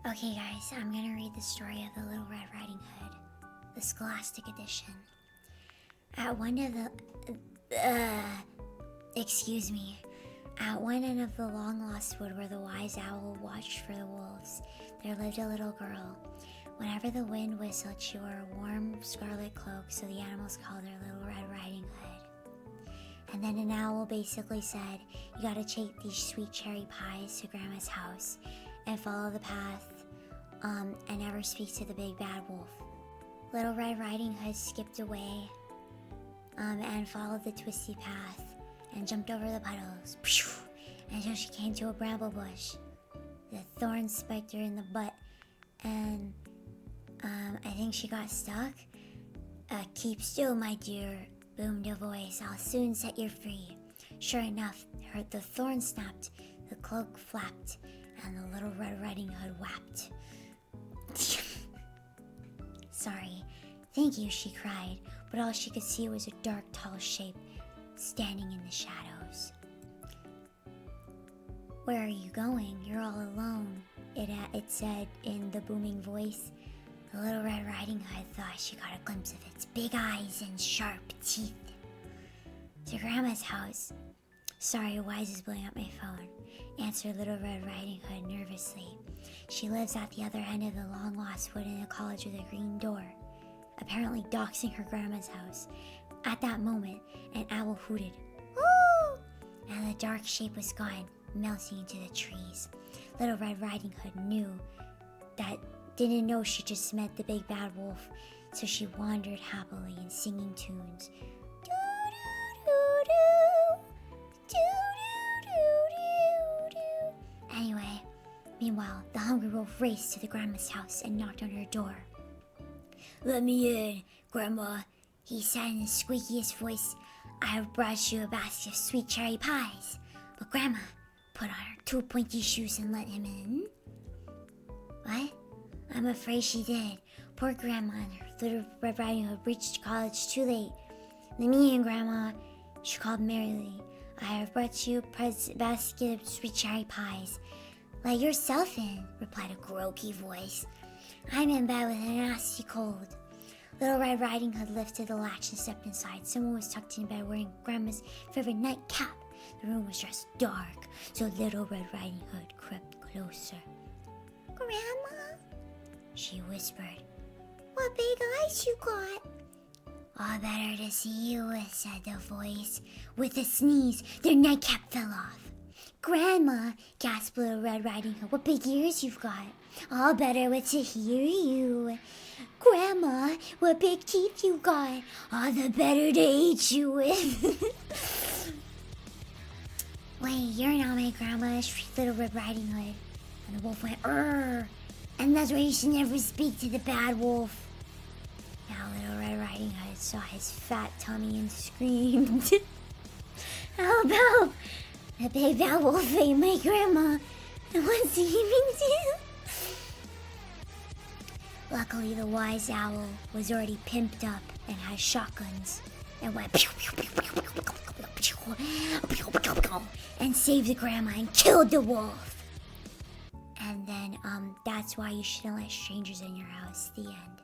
Okay guys, I'm gonna read the story of the Little Red Riding Hood, the Scholastic Edition. At one of the... excuse me. At one end of the long-lost wood where the wise owl watched for the wolves, there lived a little girl. Whenever the wind whistled, she wore a warm scarlet cloak, so the animals called her Little Red Riding Hood. And then an owl basically said, you gotta take these sweet cherry pies to Grandma's house and follow the path, and never speak to the big bad wolf. Little Red Riding Hood skipped away, and followed the twisty path and jumped over the puddles, until she came to a bramble bush. The thorns spiked her in the butt, and I think she got stuck. Keep still, my dear, boomed a voice. I'll soon set you free. Sure enough, the thorn snapped, the cloak flapped, and the Little Red Riding Hood whapped. Sorry, thank you, she cried, but all she could see was a dark, tall shape standing in the shadows. Where are you going? You're all alone, it said in the booming voice. The Little Red Riding Hood thought she got a glimpse of its big eyes and sharp teeth. To Grandma's house. Sorry, Wise is blowing up my phone, answered Little Red Riding Hood nervously. She lives at the other end of the long-lost wood in a cottage with a green door, apparently doxing her grandma's house. At that moment, an owl hooted, "Woo!" and the dark shape was gone, melting into the trees. Little Red Riding Hood didn't know she just met the big bad wolf, so she wandered happily and singing tunes. Anyway, meanwhile, the hungry wolf raced to the grandma's house and knocked on her door. "Let me in, Grandma," he said in the squeakiest voice. "I have brought you a basket of sweet cherry pies." But Grandma put on her two pointy shoes and let him in. What? I'm afraid she did. Poor Grandma and her Little Red Riding Hood reached college too late. "Let me in, Grandma," she called merrily. "I have brought you a basket of sweet cherry pies." "Let yourself in," replied a croaky voice. "I'm in bed with a nasty cold." Little Red Riding Hood lifted the latch and stepped inside. Someone was tucked in bed wearing Grandma's favorite nightcap. The room was just dark, so Little Red Riding Hood crept closer. "Grandma," she whispered, "what big eyes you got?" "All better to see you," said the voice. With a sneeze, their nightcap fell off. "Grandma," gasped Little Red Riding Hood, "what big ears you've got." "All better with to hear you." "Grandma, what big teeth you got." "All the better to eat you with." "Wait, you're not my grandma," shrieked Little Red Riding Hood. And the wolf went, "Urgh, and that's why you should never speak to the bad wolf." Now Little Red Riding Hood saw his fat tummy and screamed, "Help, help! The big bad wolf ate my grandma, and what's he even do?" Luckily, the wise owl was already pimped up and had shotguns, and went and saved the grandma and killed the wolf. And then, that's why you shouldn't let strangers in your house. The end.